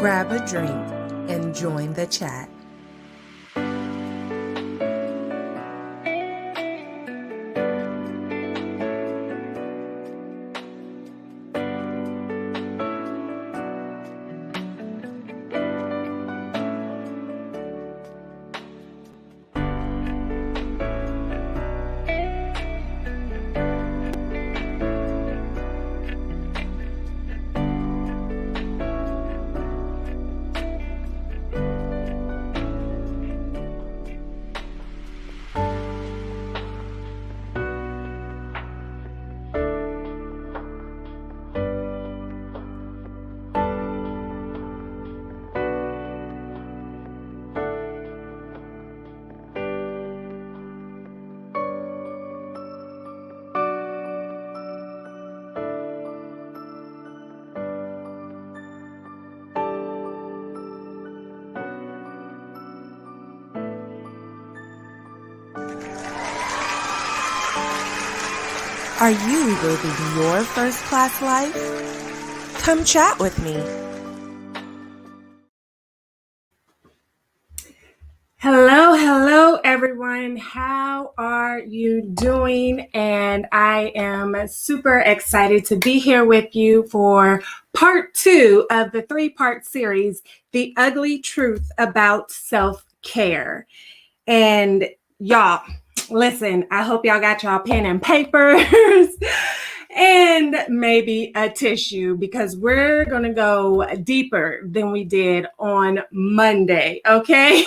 grab a drink, and join the chat. Are you living your first-class life? Come chat with me. Hello, everyone. How are you doing? And I am super excited to be here with you for part 2 of the 3-part series, The Ugly Truth About Self-Care. And y'all, listen, I hope y'all got y'all pen and papers and maybe a tissue, because we're going to go deeper than we did on Monday, okay?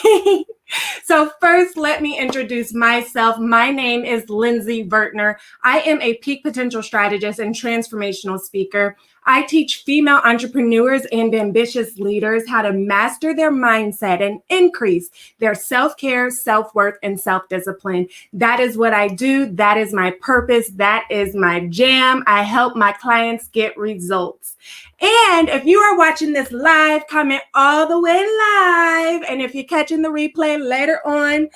So first, let me introduce myself. My name is Lindsay Vertner. I am a peak potential strategist and transformational speaker. I teach female entrepreneurs and ambitious leaders how to master their mindset and increase their self-care, self-worth, and self-discipline. That is what I do. That is my purpose. That is my jam. I help my clients get results. And if you are watching this live, comment all the way live. And if you're catching the replay later on,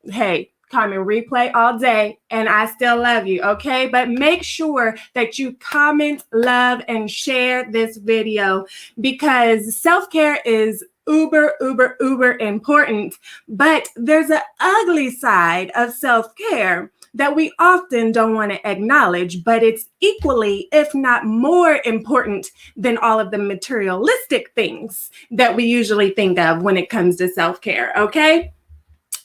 hey, comment replay all day, and I still love you, okay? But make sure that you comment, love, and share this video, because self-care is uber important. But there's an ugly side of self-care that we often don't want to acknowledge, but it's equally, if not more important than all of the materialistic things that we usually think of when it comes to self-care, okay?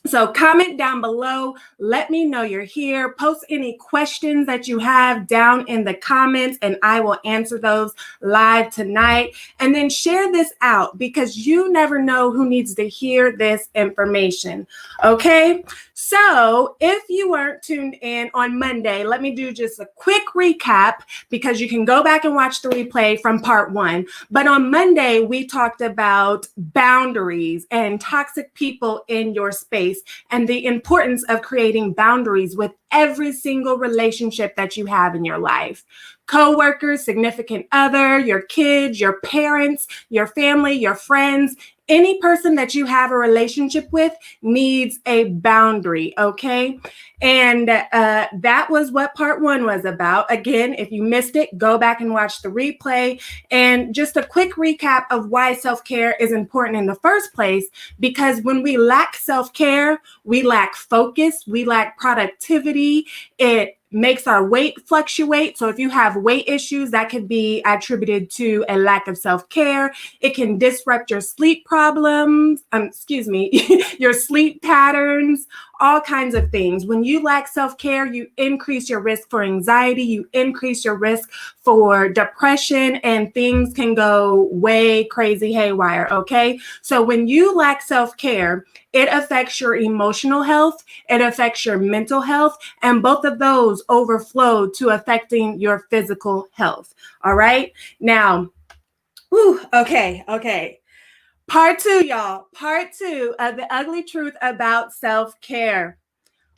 So comment down below. Let me know you're here. Post any questions that you have down in the comments, and I will answer those live tonight. And then share this out, because you never know who needs to hear this information. Okay? So if you weren't tuned in on Monday, let me do just a quick recap, because you can go back and watch the replay from part 1. But on Monday, we talked about boundaries and toxic people in your space, and the importance of creating boundaries with every single relationship that you have in your life. Coworkers, significant other, your kids, your parents, your family, your friends, any person that you have a relationship with needs a boundary, okay? And that was what part 1 was about. Again, if you missed it, go back and watch the replay. And just a quick recap of why self-care is important in the first place, because when we lack self-care, we lack focus, we lack productivity, it makes our weight fluctuate. So if you have weight issues, that could be attributed to a lack of self-care. It can disrupt your sleep problems, your sleep patterns, all kinds of things. When you lack self-care, you increase your risk for anxiety, you increase your risk for depression, and things can go way crazy haywire, okay? So when you lack self-care, it affects your emotional health, it affects your mental health, and both of those overflow to affecting your physical health, all right? Now, okay. Part 2, y'all. Part 2 of The Ugly Truth About Self-Care.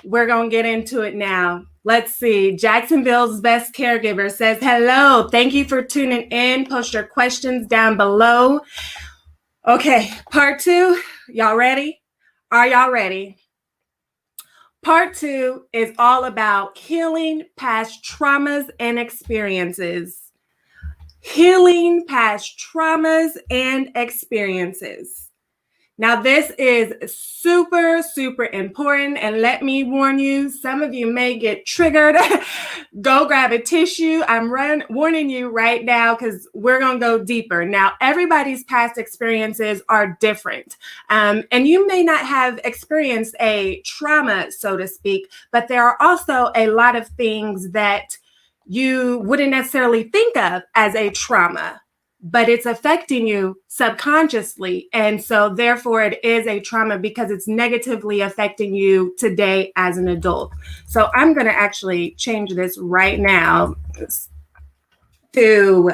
We're going to get into it now. Let's see. Jacksonville's Best Caregiver says, hello. Thank you for tuning in. Post your questions down below. Okay, part 2. Y'all ready? Are y'all ready? Part 2 is all about healing past traumas and experiences. healing past traumas and experiences. Now, this is super, super important. And let me warn you, some of you may get triggered. Go grab a tissue. I'm warning you right now because we're going to go deeper. Now, everybody's past experiences are different. And you may not have experienced a trauma, so to speak, but there are also a lot of things that you wouldn't necessarily think of as a trauma, but it's affecting you subconsciously. And so therefore it is a trauma because it's negatively affecting you today as an adult. So I'm going to actually change this right now to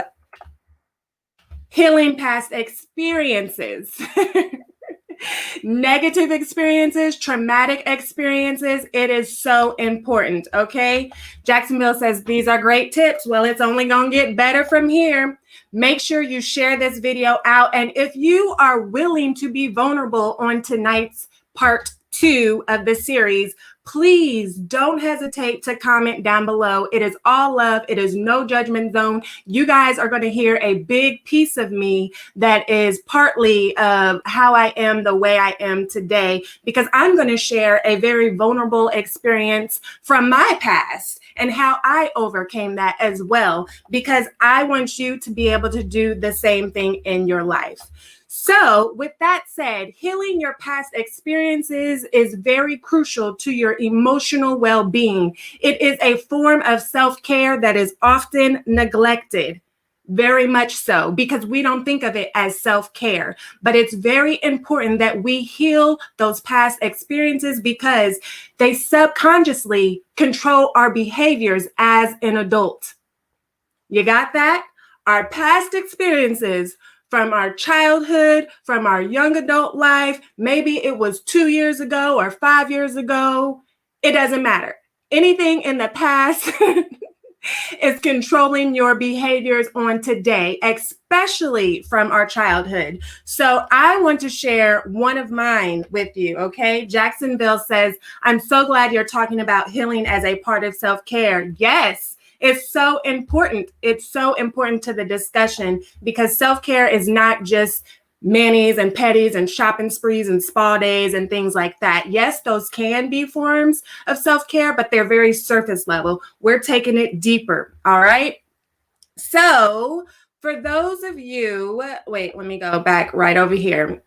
healing past experiences. Negative experiences, traumatic experiences, it is so important, okay? Jacksonville says, these are great tips. Well, it's only going to get better from here. Make sure you share this video out. And if you are willing to be vulnerable on tonight's part 2 of the series, please don't hesitate to comment down below. It is all love. It is no judgment zone. You guys are going to hear a big piece of me that is partly of how I am the way I am today, because I'm going to share a very vulnerable experience from my past and how I overcame that as well, because I want you to be able to do the same thing in your life. So with that said, healing your past experiences is very crucial to your emotional well-being. It is a form of self-care that is often neglected, very much so, because we don't think of it as self-care. But it's very important that we heal those past experiences because they subconsciously control our behaviors as an adult. You got that? Our past experiences from our childhood, from our young adult life, maybe it was 2 years ago or 5 years ago, it doesn't matter. Anything in the past is controlling your behaviors on today, especially from our childhood. So I want to share one of mine with you, okay? Jacksonville says, I'm so glad you're talking about healing as a part of self-care. Yes. It's so important. It's so important to the discussion because self-care is not just manis and petties and shopping sprees and spa days and things like that. Yes, those can be forms of self-care, but they're very surface level. We're taking it deeper. All right. So for those of you, wait, let me go back right over here.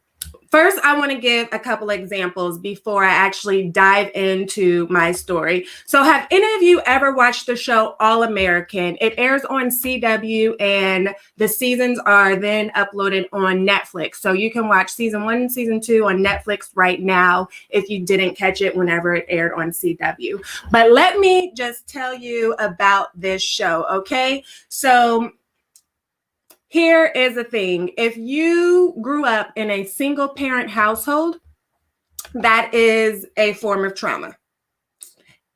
First, I want to give a couple examples before I actually dive into my story. So have any of you ever watched the show All American? It airs on CW and the seasons are then uploaded on Netflix. So you can watch season 1 and season 2 on Netflix right now if you didn't catch it whenever it aired on CW. But let me just tell you about this show, okay? So here is the thing. If you grew up in a single parent household, that is a form of trauma.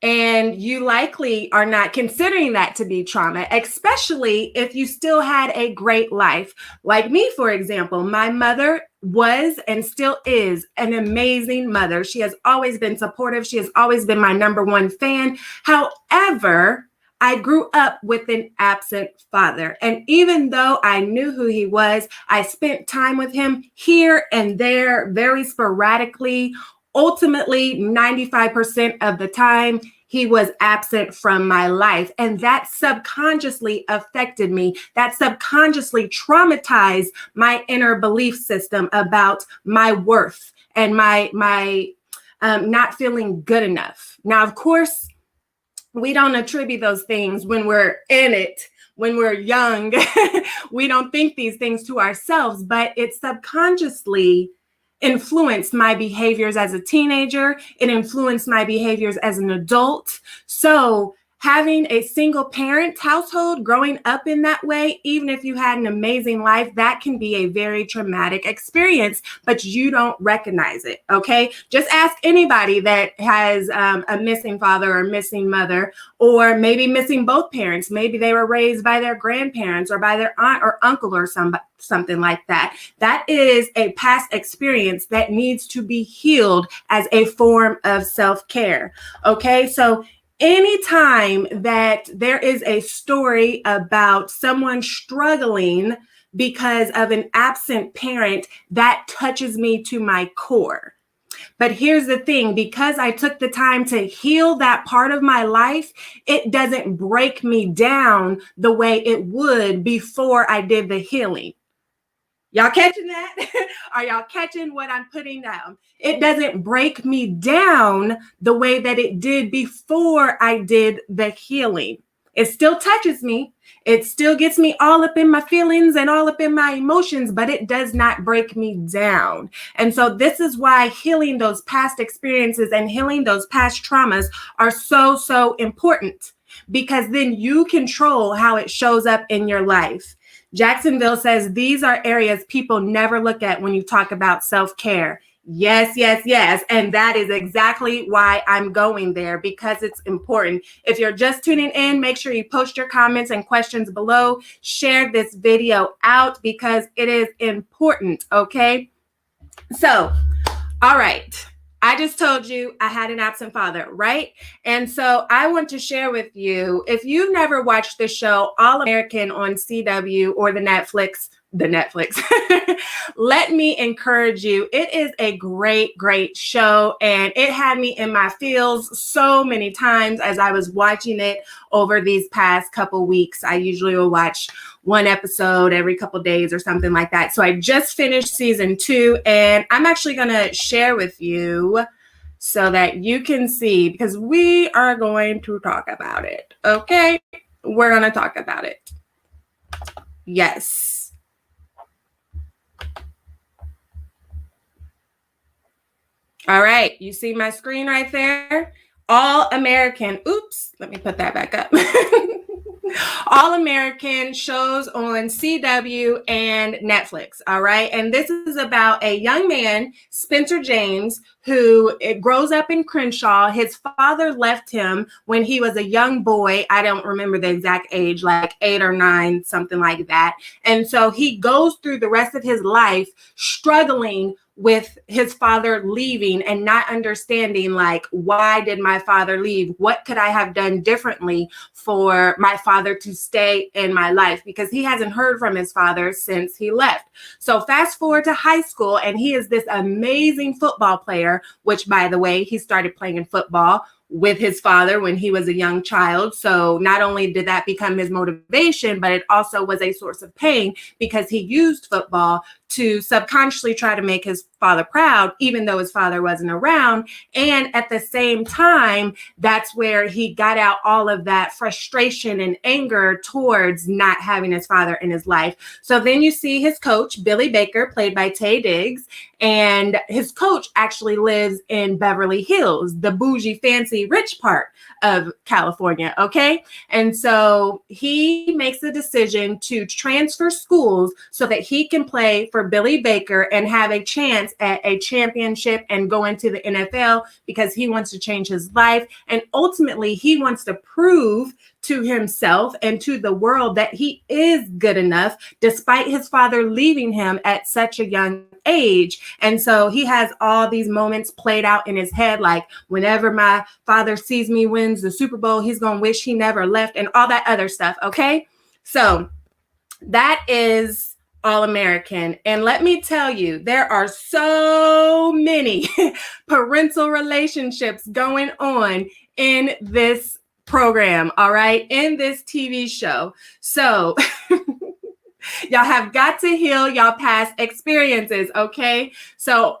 And you likely are not considering that to be trauma, especially if you still had a great life. Like me, for example, my mother was and still is an amazing mother. She has always been supportive. She has always been my number one fan. However, I grew up with an absent father. And even though I knew who he was, I spent time with him here and there, very sporadically. Ultimately, 95% of the time, he was absent from my life. And that subconsciously affected me. That subconsciously traumatized my inner belief system about my worth and my not feeling good enough. Now, of course, we don't attribute those things when we're in it, when we're young. We don't think these things to ourselves, but it subconsciously influenced my behaviors as a teenager. It influenced my behaviors as an adult. So having a single parent household, growing up in that way, even if you had an amazing life, that can be a very traumatic experience, but you don't recognize it, okay? Just ask anybody that has a missing father or missing mother, or maybe missing both parents. Maybe they were raised by their grandparents or by their aunt or uncle or something like that. That is a past experience that needs to be healed as a form of self-care, okay? So anytime that there is a story about someone struggling because of an absent parent, that touches me to my core. But here's the thing, because I took the time to heal that part of my life, it doesn't break me down the way it would before I did the healing. Y'all catching that? Are y'all catching what I'm putting down? It doesn't break me down the way that it did before I did the healing. It still touches me. It still gets me all up in my feelings and all up in my emotions, but it does not break me down. And so this is why healing those past experiences and healing those past traumas are so, so important, because then you control how it shows up in your life. Jacksonville says these are areas people never look at when you talk about self-care. Yes, yes, yes. And that is exactly why I'm going there, because it's important. If you're just tuning in, make sure you post your comments and questions below. Share this video out because it is important, okay? So, all right. I just told you I had an absent father, right? And so I want to share with you, if you've never watched the show All American on CW or the Netflix, let me encourage you. It is a great, great show. And it had me in my feels so many times as I was watching it over these past couple weeks. I usually will watch one episode every couple days or something like that. So I just finished season 2, and I'm actually going to share with you so that you can see, because we are going to talk about it. Okay? We're going to talk about it. Yes. All right. You see my screen right there? All American. Oops. Let me put that back up. All American shows on CW and Netflix. All right. And this is about a young man, Spencer James, who grows up in Crenshaw. His father left him when he was a young boy. I don't remember the exact age, like 8 or 9, something like that. And so he goes through the rest of his life struggling with his father leaving and not understanding, like, why did my father leave? What could I have done differently for my father to stay in my life? Because he hasn't heard from his father since he left. So fast forward to high school, and he is this amazing football player, which, by the way, he started playing football with his father when he was a young child. So not only did that become his motivation, but it also was a source of pain, because he used football to subconsciously try to make his father proud, even though his father wasn't around. And at the same time, that's where he got out all of that frustration and anger towards not having his father in his life. So then you see his coach, Billy Baker, played by Taye Diggs, and his coach actually lives in Beverly Hills, the bougie, fancy, rich part of California, okay? And so he makes the decision to transfer schools so that he can play for Billy Baker and have a chance at a championship and go into the NFL, because he wants to change his life. And ultimately, he wants to prove to himself and to the world that he is good enough, despite his father leaving him at such a young age. And so he has all these moments played out in his head, like, whenever my father sees me wins the Super Bowl, he's going to wish he never left, and all that other stuff. Okay. So that is All American. And let me tell you, there are so many parental relationships going on in this program. All right. In this TV show. So y'all have got to heal y'all past experiences. Okay. So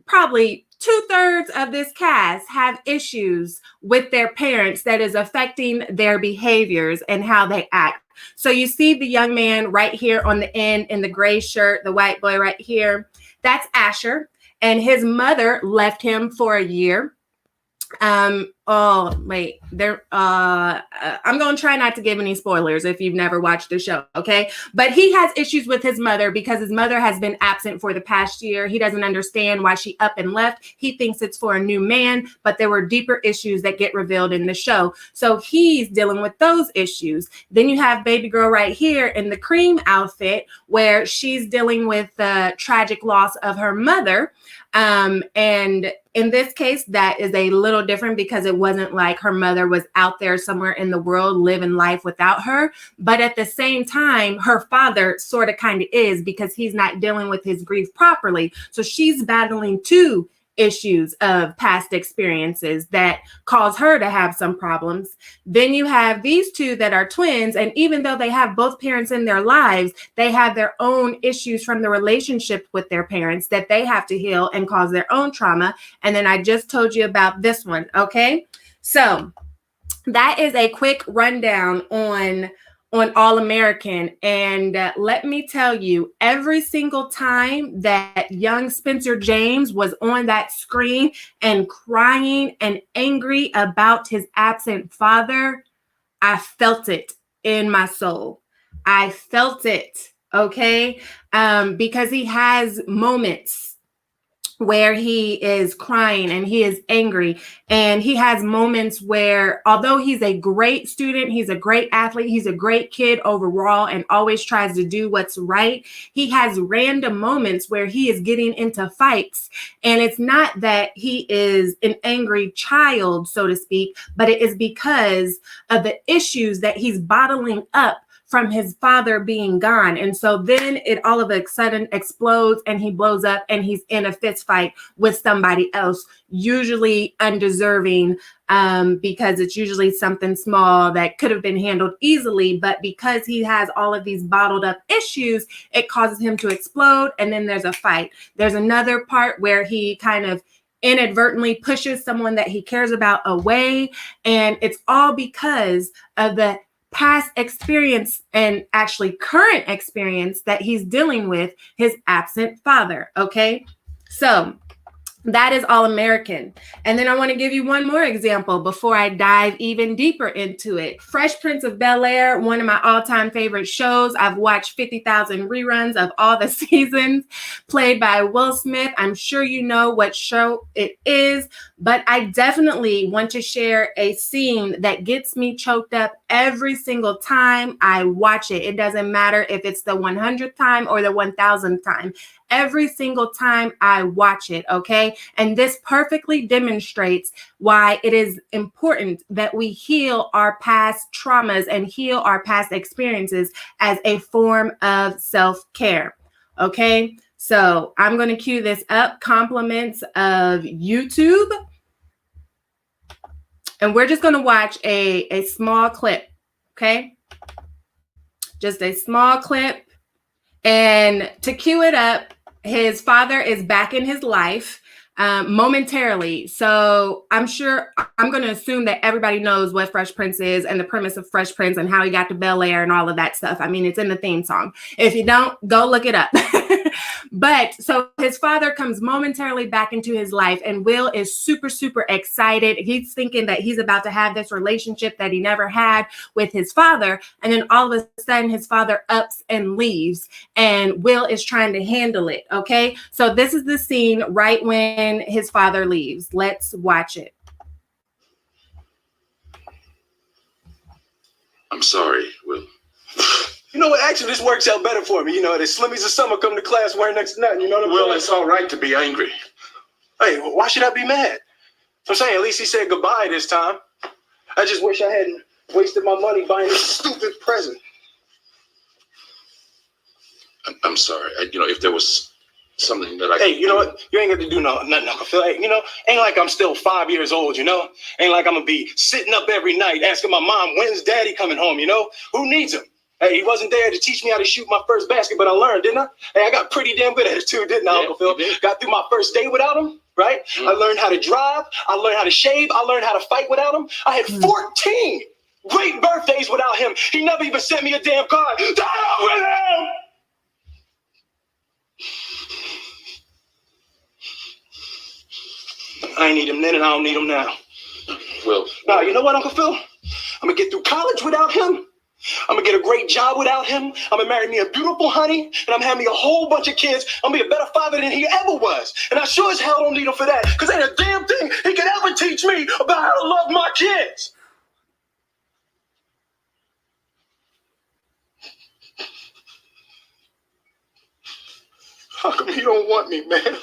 probably 2/3 of this cast have issues with their parents that is affecting their behaviors and how they act. So you see the young man right here on the end in the gray shirt, the white boy right here. That's Asher. And his mother left him for a year. I'm going to try not to give any spoilers if you've never watched the show, okay? But he has issues with his mother because his mother has been absent for the past year. He doesn't understand why she up and left. He thinks it's for a new man, but there were deeper issues that get revealed in the show. So he's dealing with those issues. Then you have baby girl right here in the cream outfit, where she's dealing with the tragic loss of her mother. And in this case, that is a little different because it wasn't like her mother was out there somewhere in the world living life without her. But at the same time, her father sort of kind of is, because he's not dealing with his grief properly. So she's battling two issues of past experiences that cause her to have some problems. Then you have these two that are twins, and even though they have both parents in their lives, they have their own issues from the relationship with their parents that they have to heal and cause their own trauma. And then I just told you about this one. Okay, so that is a quick rundown on All American. And let me tell you, every single time that young Spencer James was on that screen and crying and angry about his absent father, I felt it in my soul. I felt it, okay? Because he has moments where he is crying and he is angry, and he has moments where, although he's a great student, he's a great athlete, he's a great kid overall and always tries to do what's right, he has random moments where he is getting into fights. And it's not that he is an angry child, so to speak, but it is because of the issues that he's bottling up from his father being gone. And so then it all of a sudden explodes and he blows up and he's in a fist fight with somebody else, usually undeserving, because it's usually something small that could have been handled easily. But because he has all of these bottled up issues, it causes him to explode. And then there's a fight. There's another part where he kind of inadvertently pushes someone that he cares about away. And it's all because of the past experience and actually current experience that he's dealing with his absent father. Okay, so that is All American. And then I want to give you one more example before I dive even deeper into it. Fresh Prince of Bel-Air, one of my all-time favorite shows. I've watched 50,000 reruns of all the seasons, played by Will Smith. I'm sure you know what show it is, but I definitely want to share a scene that gets me choked up every single time I watch it. It doesn't matter if it's the 100th time or the 1000th time. Every single time I watch it, okay? And this perfectly demonstrates why it is important that we heal our past traumas and heal our past experiences as a form of self-care, okay? So I'm going to cue this up, compliments of YouTube. And we're just going to watch a small clip, okay? Just a small clip. And to cue it up, his father is back in his life momentarily. So I'm going to assume that everybody knows what Fresh Prince is and the premise of Fresh Prince and how he got to Bel-Air and all of that stuff. I mean, it's in the theme song. If you don't, go look it up. But so his father comes momentarily back into his life, and Will is super, super excited. He's thinking that he's about to have this relationship that he never had with his father. And then all of a sudden his father ups and leaves, and Will is trying to handle it. Okay. So this is the scene right when his father leaves. Let's watch it. I'm sorry, Will. You know what? Actually, this works out better for me. You know, the Slimmies of summer come to class wearing next to nothing. You know what I'm saying? Will, it's all right to be angry. Hey, why should I be mad? I'm saying, at least he said goodbye this time. I just wish I hadn't wasted my money buying this stupid present. I'm sorry. If there was something that I... Hey, you know what? You ain't got to do nothing. I feel like, ain't like I'm still 5 years old, Ain't like I'm going to be sitting up every night asking my mom, when's daddy coming home, Who needs him? Hey, he wasn't there to teach me how to shoot my first basket, but I learned, didn't I? Hey, I got pretty damn good at it too, didn't I, Uncle Phil? Got through my first day without him, right? I learned how to drive. I learned how to shave. I learned how to fight without him. I had 14 great birthdays without him. He never even sent me a damn card. Die with him! I ain't need him then and I don't need him now. Well, now, you know what, Uncle Phil? I'm going to get through college without him. I'm going to get a great job without him. I'm going to marry me a beautiful honey, and I'm having me a whole bunch of kids. I'm going to be a better father than he ever was. And I sure as hell don't need him for that, because ain't a damn thing he can ever teach me about how to love my kids. How come you don't want me, man?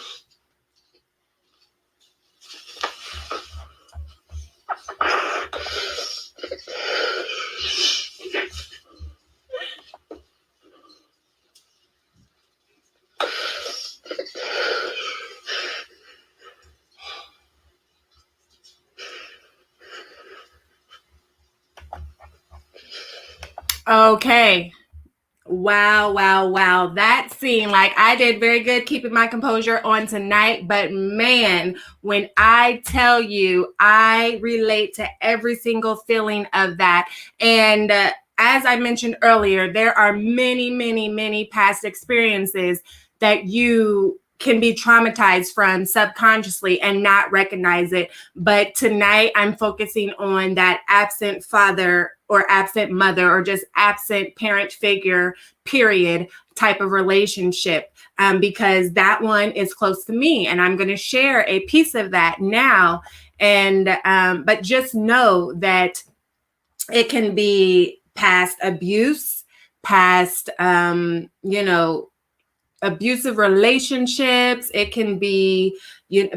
Okay. Wow, wow, wow. That scene, like I did very good keeping my composure on tonight, but man, when I tell you, I relate to every single feeling of that. And as I mentioned earlier, there are many, many, many past experiences that you can be traumatized from subconsciously and not recognize it. But tonight I'm focusing on that absent father or absent mother or just absent parent figure, period, type of relationship, because that one is close to me. And I'm going to share a piece of that now. And, but just know that it can be past abuse, past, abusive relationships. It can be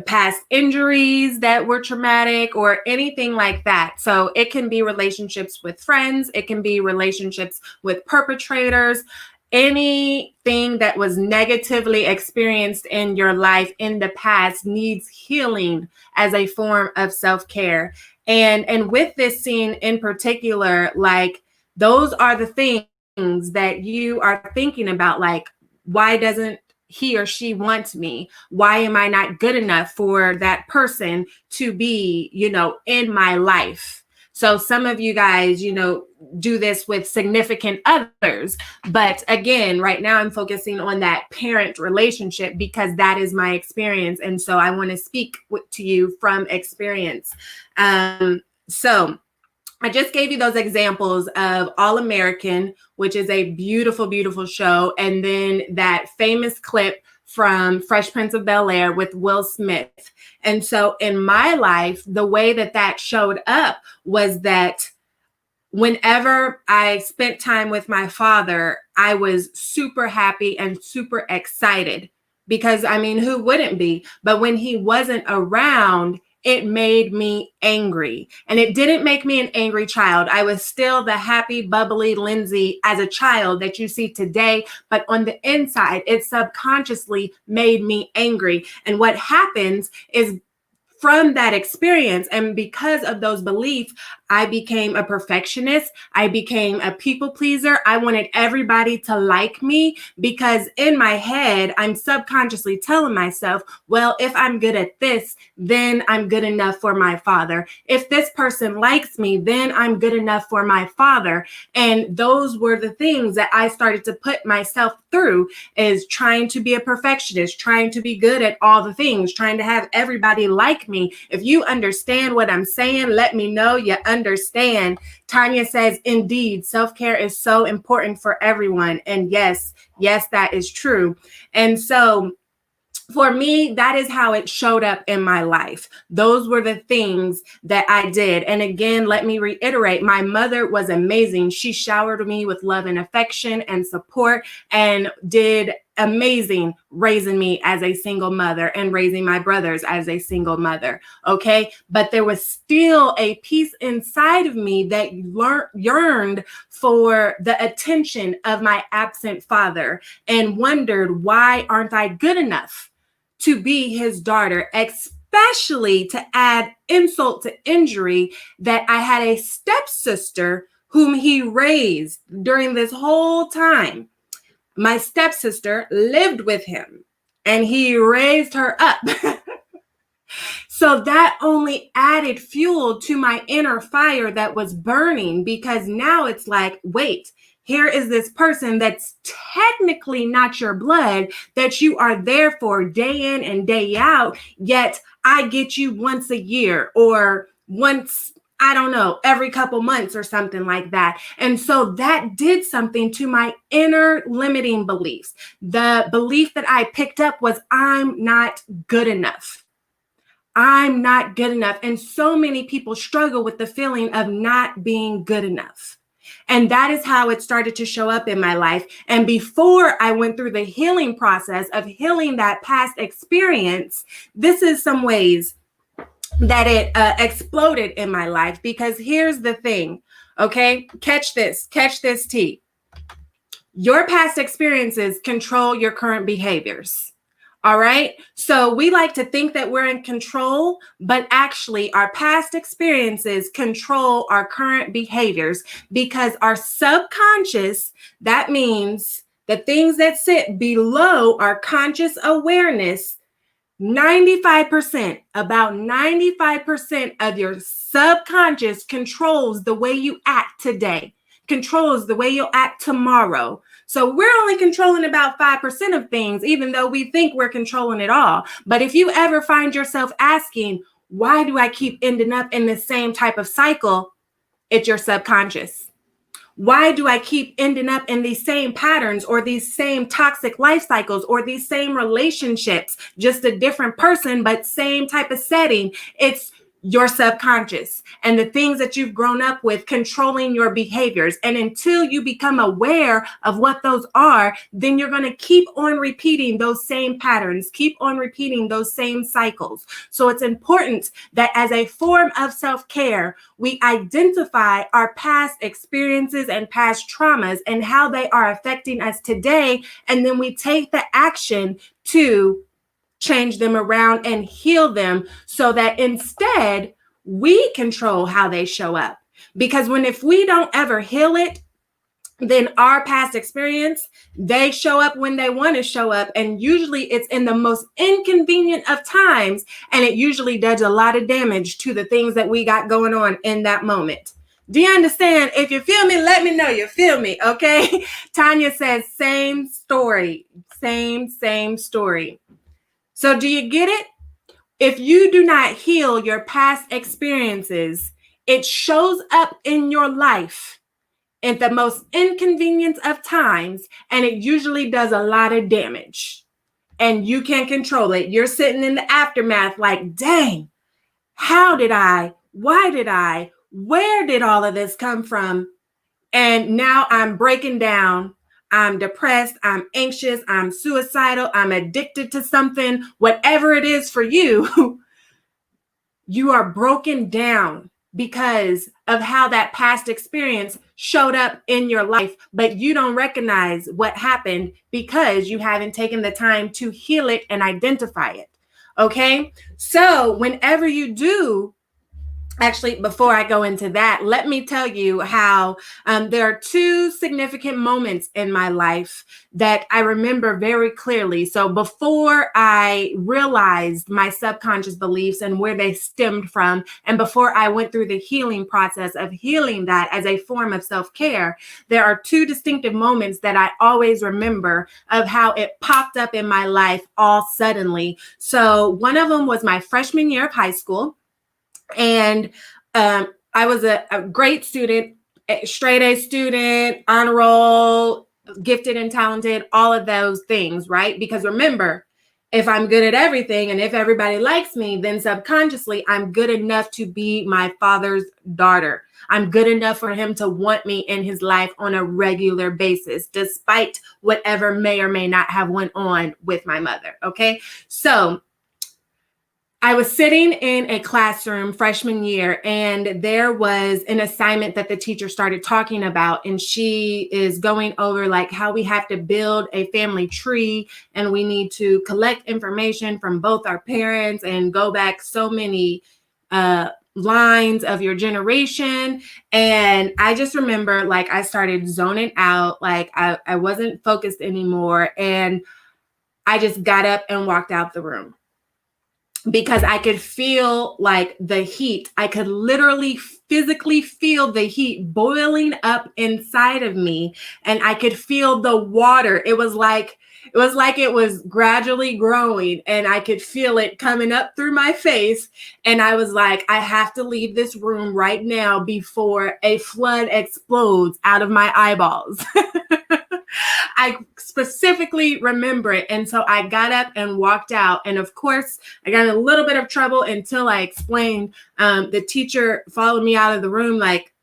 past injuries that were traumatic or anything like that. So it can be relationships with friends. It can be relationships with perpetrators. Anything that was negatively experienced in your life in the past needs healing as a form of self-care. And with this scene in particular, like those are the things that you are thinking about, like, why doesn't he or she want me? Why am I not good enough for that person to be, in my life? So some of you guys, do this with significant others. But again, right now I'm focusing on that parent relationship because that is my experience. And so I want to speak to you from experience. So I just gave you those examples of All American, which is a beautiful, beautiful show. And then that famous clip from Fresh Prince of Bel-Air with Will Smith. And so in my life, the way that showed up was that whenever I spent time with my father, I was super happy and super excited because, who wouldn't be? But when he wasn't around, it made me angry. And it didn't make me an angry child. I was still the happy, bubbly Lindsay as a child that you see today. But on the inside, it subconsciously made me angry. And what happens is from that experience and because of those beliefs, I became a perfectionist. I became a people pleaser. I wanted everybody to like me because in my head, I'm subconsciously telling myself, well, if I'm good at this, then I'm good enough for my father. If this person likes me, then I'm good enough for my father. And those were the things that I started to put myself through, is trying to be a perfectionist, trying to be good at all the things, trying to have everybody like me. If you understand what I'm saying, let me know you understand. Tanya says, indeed, self-care is so important for everyone. And yes, that is true. And so for me, that is how it showed up in my life. Those were the things that I did. And again, let me reiterate, my mother was amazing. She showered me with love and affection and support and did amazing raising me as a single mother and raising my brothers as a single mother. Okay. But there was still a piece inside of me that yearned for the attention of my absent father and wondered, why aren't I good enough to be his daughter, especially to add insult to injury that I had a stepsister whom he raised during this whole time. My stepsister lived with him and he raised her up. So that only added fuel to my inner fire that was burning, because now it's like, wait, here is this person that's technically not your blood, that you are there for day in and day out, yet I get you once a year or once, I don't know, every couple months or something like that. And so that did something to my inner limiting beliefs. The belief that I picked up was, I'm not good enough. I'm not good enough. And so many people struggle with the feeling of not being good enough. And that is how it started to show up in my life. And before I went through the healing process of healing that past experience, this is some ways that it exploded in my life. Because here's the thing, okay? Catch this T. Your past experiences control your current behaviors. All right. So we like to think that we're in control, but actually our past experiences control our current behaviors because our subconscious, that means the things that sit below our conscious awareness, about 95% of your subconscious controls the way you act today, controls the way you'll act tomorrow. So we're only controlling about 5% of things, even though we think we're controlling it all. But if you ever find yourself asking, why do I keep ending up in the same type of cycle? It's your subconscious. Why do I keep ending up in these same patterns or these same toxic life cycles or these same relationships? Just a different person, but same type of setting. It's your subconscious and the things that you've grown up with controlling your behaviors. And until you become aware of what those are, then you're going to keep on repeating those same patterns, keep on repeating those same cycles. So it's important that as a form of self-care, we identify our past experiences and past traumas and how they are affecting us today. And then we take the action to change them around and heal them so that instead we control how they show up. Because if we don't ever heal it, then our past experience, they show up when they want to show up. And usually it's in the most inconvenient of times. And it usually does a lot of damage to the things that we got going on in that moment. Do you understand? If you feel me, let me know you feel me. Okay. Tanya says, same story, same story. So do you get it? If you do not heal your past experiences, it shows up in your life at the most inconvenient of times, and it usually does a lot of damage. And you can't control it. You're sitting in the aftermath like, dang, how did I? Why did I? Where did all of this come from? And now I'm breaking down. I'm depressed, I'm anxious, I'm suicidal, I'm addicted to something, whatever it is for you, you are broken down because of how that past experience showed up in your life, but you don't recognize what happened because you haven't taken the time to heal it and identify it. Okay? So whenever you do, actually, before I go into that, let me tell you how there are two significant moments in my life that I remember very clearly. So before I realized my subconscious beliefs and where they stemmed from, and before I went through the healing process of healing that as a form of self-care, there are two distinctive moments that I always remember of how it popped up in my life all suddenly. So one of them was my freshman year of high school. And I was a great student, straight A student, honor roll, gifted and talented, all of those things, right? Because remember, if I'm good at everything and if everybody likes me, then subconsciously I'm good enough to be my father's daughter. I'm good enough for him to want me in his life on a regular basis, despite whatever may or may not have went on with my mother. Okay, so I was sitting in a classroom freshman year, and there was an assignment that the teacher started talking about, and she is going over like how we have to build a family tree and we need to collect information from both our parents and go back so many lines of your generation. And I just remember like I started zoning out, like I wasn't focused anymore, and I just got up and walked out the room. Because I could feel like the heat. I could literally physically feel the heat boiling up inside of me. And I could feel the water. It was like it was gradually growing, and I could feel it coming up through my face. And I was like, I have to leave this room right now before a flood explodes out of my eyeballs. I specifically remember it. And so I got up and walked out. And of course, I got in a little bit of trouble until I explained. The teacher followed me out of the room like,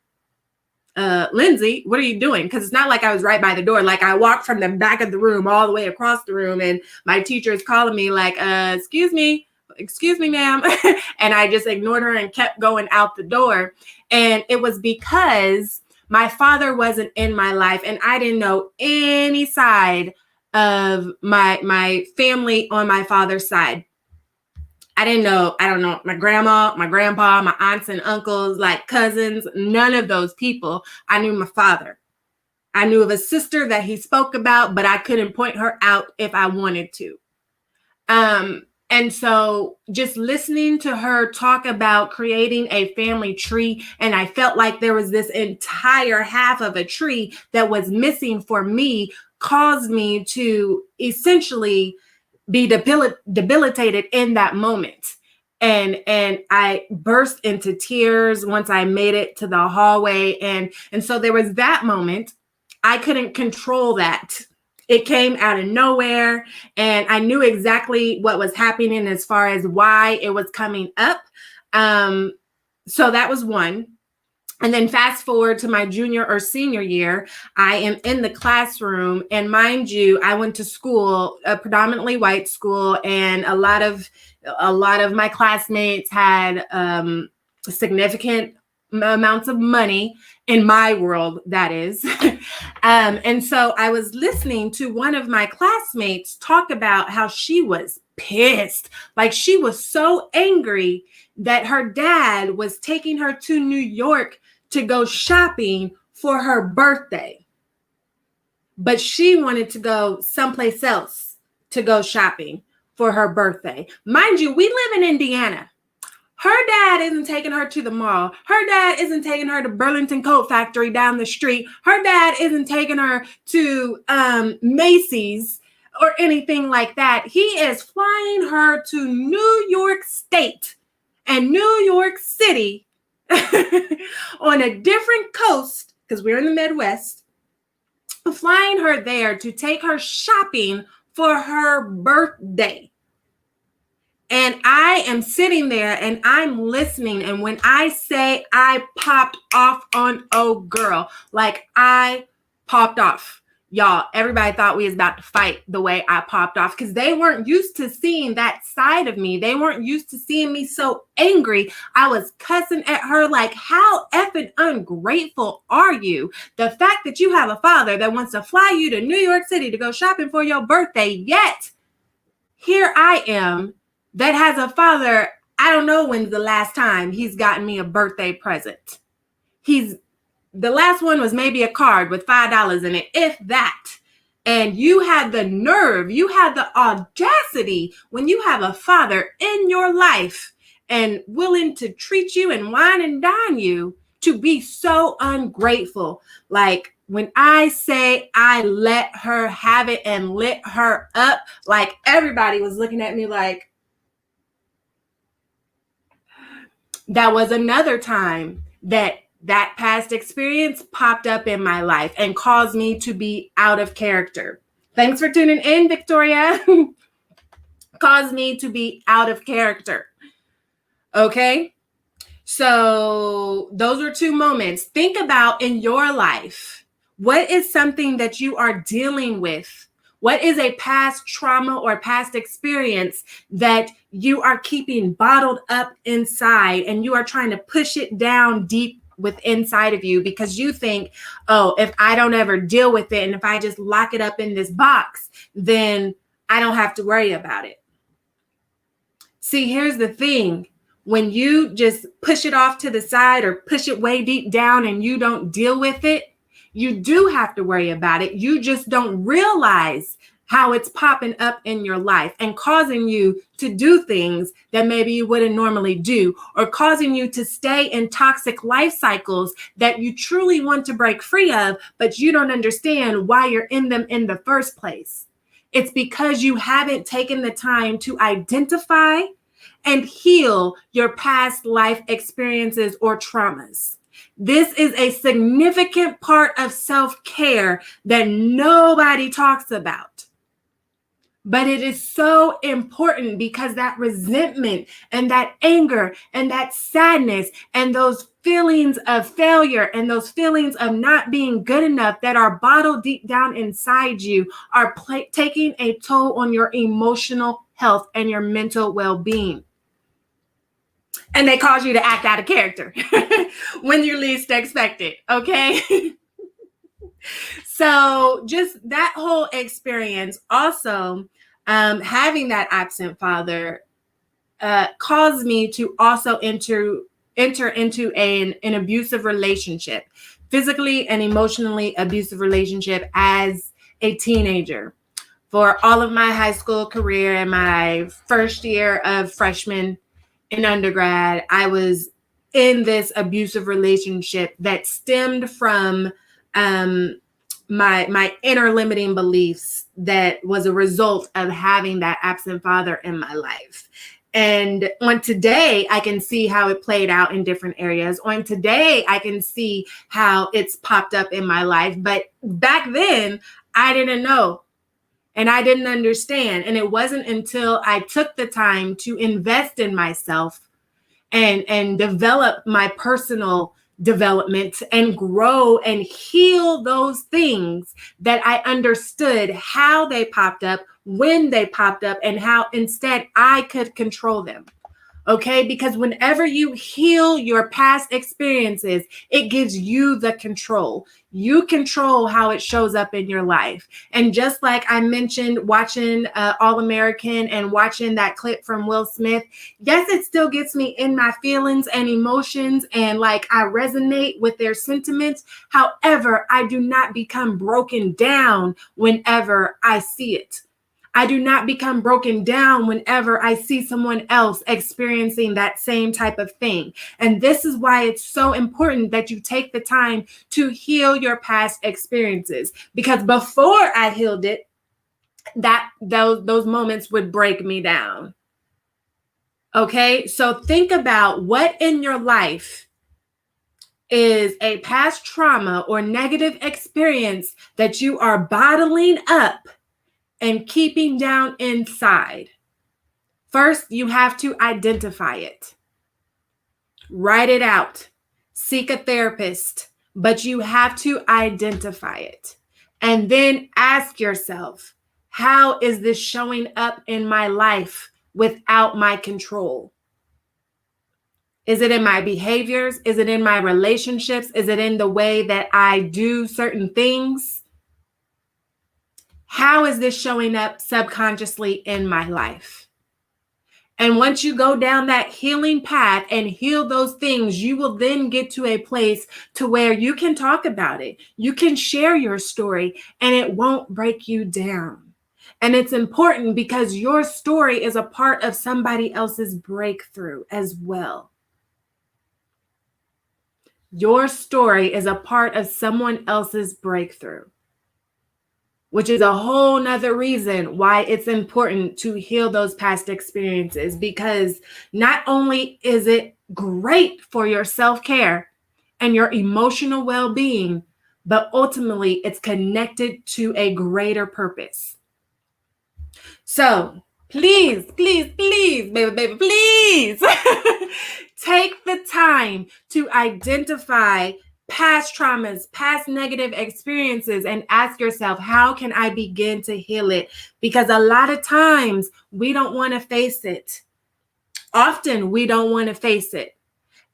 Lindsay, what are you doing? Because it's not like I was right by the door. Like I walked from the back of the room all the way across the room. And my teacher is calling me like, excuse me, ma'am. And I just ignored her and kept going out the door. And it was because my father wasn't in my life, and I didn't know any side of my family on my father's side. I don't know, my grandma, my grandpa, my aunts and uncles, like cousins, none of those people. I knew my father. I knew of a sister that he spoke about, but I couldn't point her out if I wanted to. And so just listening to her talk about creating a family tree, and I felt like there was this entire half of a tree that was missing for me, caused me to essentially be debilitated in that moment. And I burst into tears once I made it to the hallway. And so there was that moment. I couldn't control that. It came out of nowhere, and I knew exactly what was happening as far as why it was coming up. So that was one. And then fast forward to my junior or senior year, I am in the classroom, and mind you, I went to school, a predominantly white school, and a lot of my classmates had significant amounts of money in my world, that is. And so I was listening to one of my classmates talk about how she was pissed. Like, she was so angry that her dad was taking her to New York to go shopping for her birthday. But she wanted to go someplace else to go shopping for her birthday. Mind you, we live in Indiana. Her dad isn't taking her to the mall. Her dad isn't taking her to Burlington Coat Factory down the street. Her dad isn't taking her to Macy's or anything like that. He is flying her to New York State and New York City on a different coast, because we're in the Midwest, flying her there to take her shopping for her birthday. And I am sitting there and I'm listening. And when I say I popped off on oh girl, like I popped off. Y'all, everybody thought we was about to fight the way I popped off, because they weren't used to seeing that side of me. They weren't used to seeing me so angry. I was cussing at her like, how effing ungrateful are you? The fact that you have a father that wants to fly you to New York City to go shopping for your birthday, yet here I am that has a father. I don't know when's the last time he's gotten me a birthday present. The last one was maybe a card with $5 in it, if that. And you had the nerve, you had the audacity when you have a father in your life and willing to treat you and wine and dine you, to be so ungrateful. Like, when I say I let her have it and lit her up, like everybody was looking at me like, that was another time that past experience popped up in my life and caused me to be out of character. Thanks for tuning in, Victoria. Caused me to be out of character. Okay? So those are two moments. Think about in your life, what is something that you are dealing with? What is a past trauma or past experience that you are keeping bottled up inside, and you are trying to push it down deep with inside of you because you think, oh, if I don't ever deal with it and if I just lock it up in this box, then I don't have to worry about it. See, here's the thing. When you just push it off to the side or push it way deep down and you don't deal with it, you do have to worry about it. You just don't realize how it's popping up in your life and causing you to do things that maybe you wouldn't normally do, or causing you to stay in toxic life cycles that you truly want to break free of, but you don't understand why you're in them in the first place. It's because you haven't taken the time to identify and heal your past life experiences or traumas. This is a significant part of self-care that nobody talks about. But it is so important, because that resentment and that anger and that sadness and those feelings of failure and those feelings of not being good enough that are bottled deep down inside you are taking a toll on your emotional health and your mental well-being. And they cause you to act out of character when you least expect it, okay? So just that whole experience, also having that absent father caused me to also enter into an abusive relationship, physically and emotionally abusive relationship as a teenager. For all of my high school career and my first year of freshman in undergrad, I was in this abusive relationship that stemmed from my inner limiting beliefs that was a result of having that absent father in my life. And on today, I can see how it played out in different areas. On today, I can see how it's popped up in my life. But back then, I didn't know and I didn't understand. And it wasn't until I took the time to invest in myself and develop my personal development and grow and heal those things that I understood how they popped up, when they popped up, and how instead I could control them. Okay, because whenever you heal your past experiences, it gives you the control. You control how it shows up in your life. And just like I mentioned, watching All American and watching that clip from Will Smith, yes, it still gets me in my feelings and emotions, and like I resonate with their sentiments. However, I do not become broken down whenever I see it. I do not become broken down whenever I see someone else experiencing that same type of thing. And this is why it's so important that you take the time to heal your past experiences. Because before I healed it, those moments would break me down. Okay, so think about what in your life is a past trauma or negative experience that you are bottling up and keeping down inside. First, you have to identify it. Write it out. Seek a therapist, but you have to identify it. And then ask yourself, how is this showing up in my life without my control? Is it in my behaviors? Is it in my relationships? Is it in the way that I do certain things? How is this showing up subconsciously in my life? And once you go down that healing path and heal those things, you will then get to a place to where you can talk about it. You can share your story and it won't break you down. And it's important because your story is a part of somebody else's breakthrough as well. Your story is a part of someone else's breakthrough, which is a whole nother reason why it's important to heal those past experiences, because not only is it great for your self-care and your emotional well-being, but ultimately it's connected to a greater purpose. So please, please, please, baby, please take the time to identify past traumas, past negative experiences, and ask yourself, how can I begin to heal it? Because a lot of times we don't want to face it. Often we don't want to face it.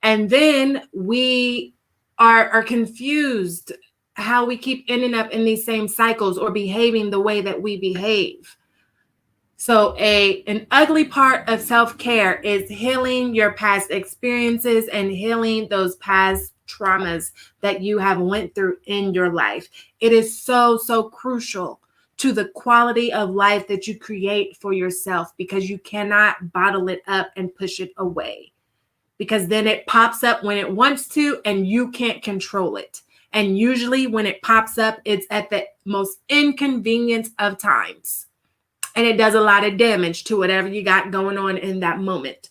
And then we are confused how we keep ending up in these same cycles or behaving the way that we behave. So an ugly part of self-care is healing your past experiences and healing those past traumas that you have went through in your life. It is so, so crucial to the quality of life that you create for yourself, because you cannot bottle it up and push it away, because then it pops up when it wants to and you can't control it. And usually when it pops up, it's at the most inconvenient of times. And it does a lot of damage to whatever you got going on in that moment.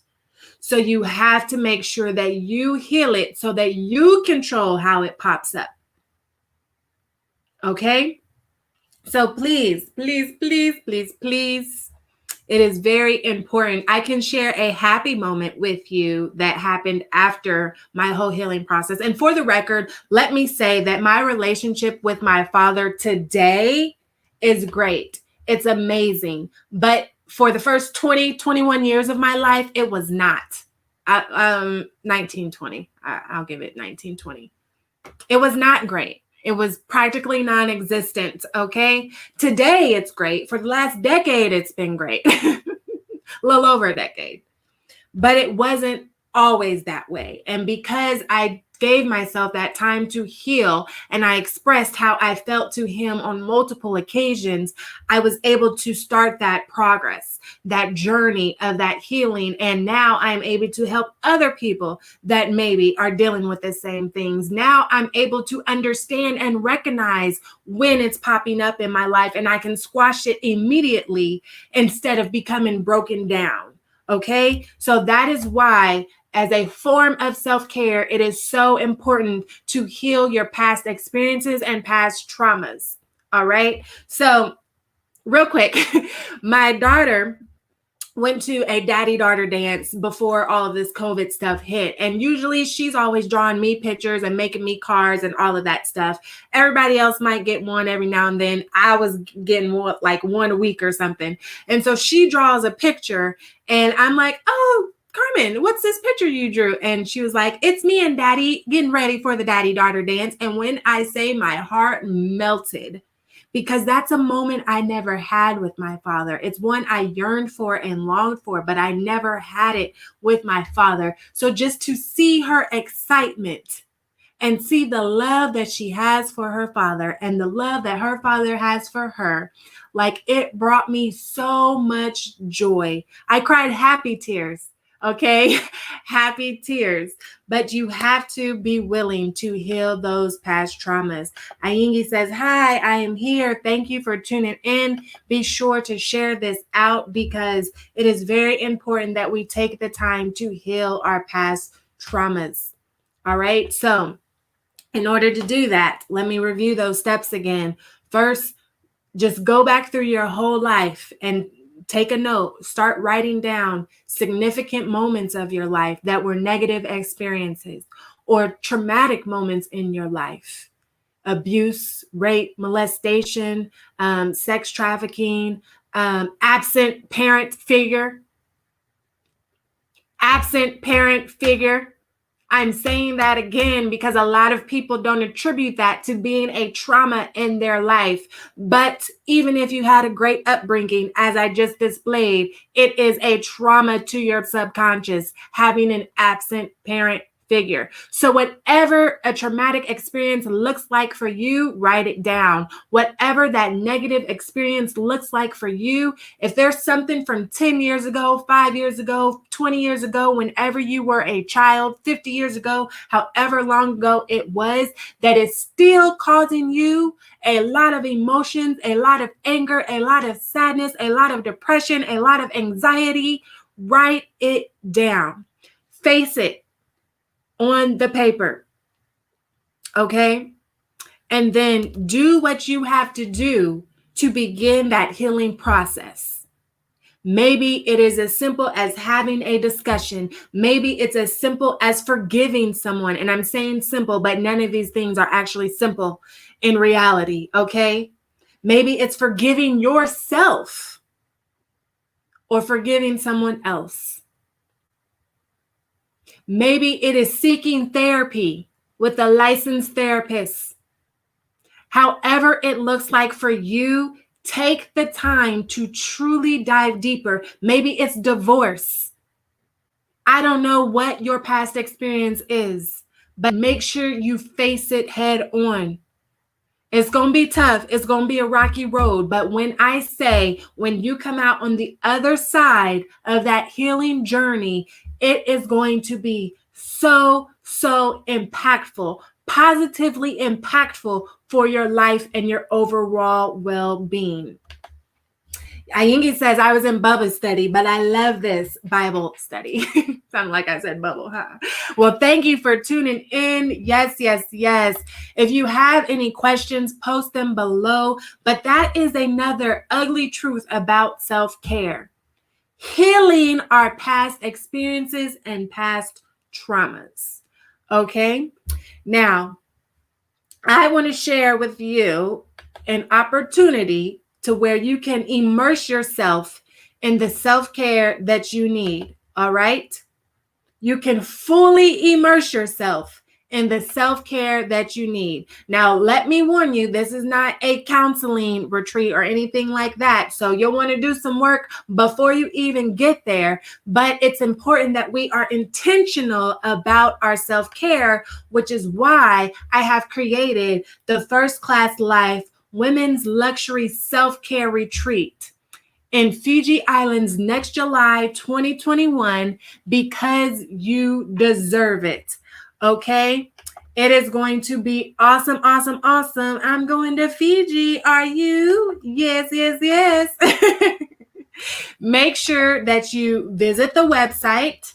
So you have to make sure that you heal it so that you control how it pops up. Okay? So please, please, please, please, please, it is very important. I can share a happy moment with you that happened after my whole healing process. And for the record, let me say that my relationship with my father today is great. It's amazing. But for the first 21 years of my life, it was not. 1920. I'll give it 1920. It was not great. It was practically non-existent, okay? Today, it's great. For the last decade, it's been great. A little over a decade. But it wasn't always that way. And because I gave myself that time to heal and I expressed how I felt to him on multiple occasions, I was able to start that progress, that journey of that healing. And now I'm able to help other people that maybe are dealing with the same things. Now I'm able to understand and recognize when it's popping up in my life, and I can squash it immediately instead of becoming broken down. Okay, so that is why, as a form of self-care, it is so important to heal your past experiences and past traumas. All right, so real quick, my daughter went to a daddy-daughter dance before all of this COVID stuff hit. And usually she's always drawing me pictures and making me cards and all of that stuff. Everybody else might get one every now and then. I was getting like one a week or something. And so she draws a picture and I'm like, oh, Carmen, what's this picture you drew? And she was like, it's me and daddy getting ready for the daddy-daughter dance. And when I say my heart melted, because that's a moment I never had with my father. It's one I yearned for and longed for, but I never had it with my father. So just to see her excitement and see the love that she has for her father and the love that her father has for her, like, it brought me so much joy. I cried happy tears. Okay, happy tears, but you have to be willing to heal those past traumas. Ayingi says, hi, I am here. Thank you for tuning in. Be sure to share this out because it is very important that we take the time to heal our past traumas. All right, so in order to do that, let me review those steps again. First, just go back through your whole life and take a note, start writing down significant moments of your life that were negative experiences or traumatic moments in your life. Abuse, rape, molestation, sex trafficking, absent parent figure. I'm saying that again because a lot of people don't attribute that to being a trauma in their life. But even if you had a great upbringing, as I just displayed, it is a trauma to your subconscious having an absent parent figure. So whatever a traumatic experience looks like for you, write it down. Whatever that negative experience looks like for you, if there's something from 10 years ago, 5 years ago, 20 years ago, whenever you were a child, 50 years ago, however long ago it was, that is still causing you a lot of emotions, a lot of anger, a lot of sadness, a lot of depression, a lot of anxiety, write it down. Face it on the paper, okay? And then do what you have to do to begin that healing process. Maybe it is as simple as having a discussion. Maybe it's as simple as forgiving someone. And I'm saying simple, but none of these things are actually simple in reality, okay? Maybe it's forgiving yourself or forgiving someone else. Maybe it is seeking therapy with a licensed therapist. However it looks like for you, take the time to truly dive deeper. Maybe it's divorce. I don't know what your past experience is, but make sure you face it head on. It's going to be tough. It's going to be a rocky road. But when I say, when you come out on the other side of that healing journey, it is going to be so impactful, positively impactful for your life and your overall well-being. Ayingi says, I was in Bubba's study, but I love this Bible study. Sounded like I said bubble, huh? Well, thank you for tuning in. Yes. If you have any questions, post them below. But that is another ugly truth about self-care. Healing our past experiences and past traumas. Okay? Now, I want to share with you an opportunity to where you can immerse yourself in the self-care that you need. All right? You can fully immerse yourself and the self-care that you need. Now, let me warn you, this is not a counseling retreat or anything like that. So you'll want to do some work before you even get there. But it's important that we are intentional about our self-care, which is why I have created the First Class Life Women's Luxury Self-Care Retreat in Fiji Islands next July 2021, because you deserve it. Okay? It is going to be awesome, awesome, awesome. I'm going to Fiji. Are you? Yes, yes, yes. Make sure that you visit the website,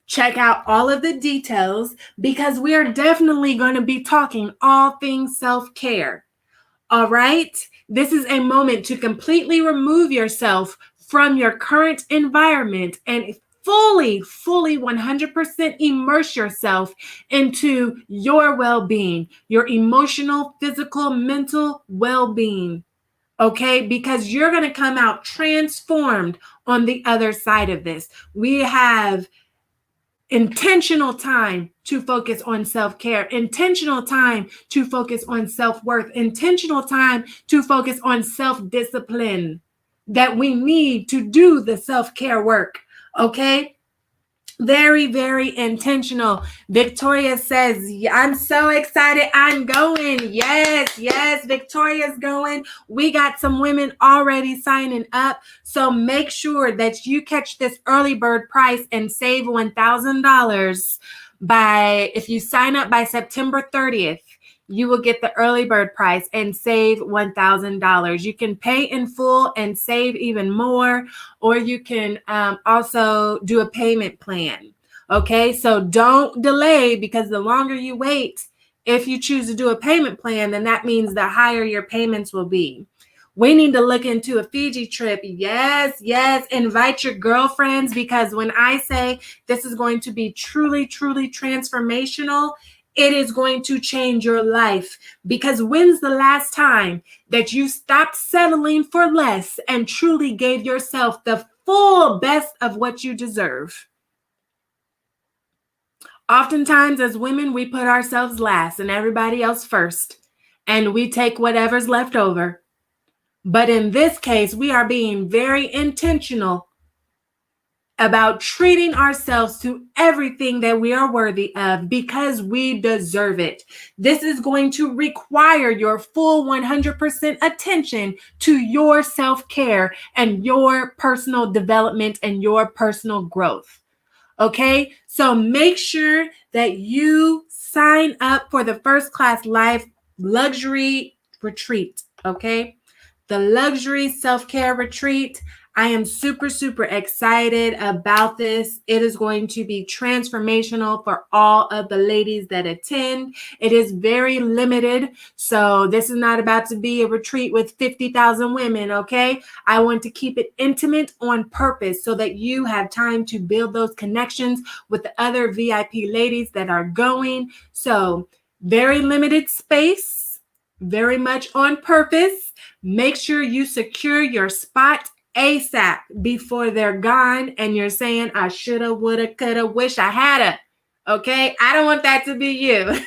check out all of the details, because we are definitely going to be talking all things self-care. All right? This is a moment to completely remove yourself from your current environment and fully 100% immerse yourself into your well-being, your emotional, physical, mental well-being. Okay? Because you're going to come out transformed on the other side of this. We have intentional time to focus on self-care, intentional time to focus on self-worth, intentional time to focus on self-discipline that we need to do the self-care work. Okay? Very, very intentional. Victoria says, I'm so excited. I'm going. Yes, yes, Victoria's going. We got some women already signing up. So make sure that you catch this early bird price and save $1,000 if you sign up by September 30th. You will get the early bird price and save $1,000. You can pay in full and save even more, or you can also do a payment plan. Okay, so don't delay, because the longer you wait, if you choose to do a payment plan, then that means the higher your payments will be. We need to look into a Fiji trip. Yes, yes. Invite your girlfriends, because when I say this is going to be truly, truly transformational, it is going to change your life. Because when's the last time that you stopped settling for less and truly gave yourself the full best of what you deserve? Oftentimes, as women, we put ourselves last and everybody else first, and we take whatever's left over. But in this case, we are being very intentional about treating ourselves to everything that we are worthy of, because we deserve it. This is going to require your full 100% attention to your self-care and your personal development and your personal growth. Okay, so make sure that you sign up for the First Class Life Luxury Retreat. Okay, the Luxury Self-Care Retreat. I am super, super excited about this. It is going to be transformational for all of the ladies that attend. It is very limited. So this is not about to be a retreat with 50,000 women, okay? I want to keep it intimate on purpose so that you have time to build those connections with the other VIP ladies that are going. So very limited space, very much on purpose. Make sure you secure your spot ASAP before they're gone and you're saying, I shoulda, woulda, coulda, wish I hadda. Okay? I don't want that to be you.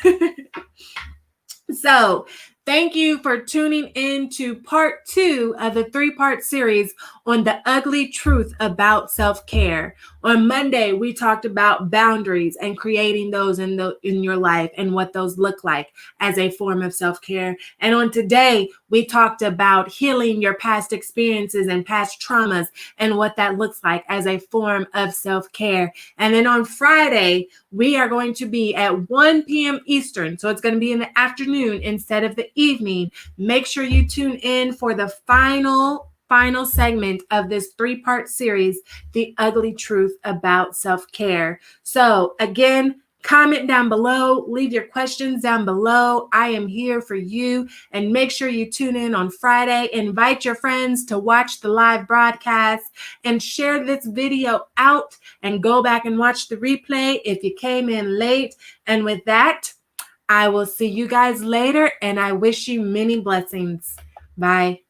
So thank you for tuning in to part 2 of the 3-part series on the ugly truth about self-care. On Monday, we talked about boundaries and creating those in your life and what those look like as a form of self-care. And on today, we talked about healing your past experiences and past traumas and what that looks like as a form of self-care. And then on Friday, we are going to be at 1 p.m. Eastern. So it's going to be in the afternoon instead of the evening. Make sure you tune in for the final segment of this 3-part series, The Ugly Truth About Self-Care. So again, comment down below, leave your questions down below. I am here for you, and make sure you tune in on Friday. Invite your friends to watch the live broadcast and share this video out and go back and watch the replay if you came in late. And with that, I will see you guys later, and I wish you many blessings. Bye.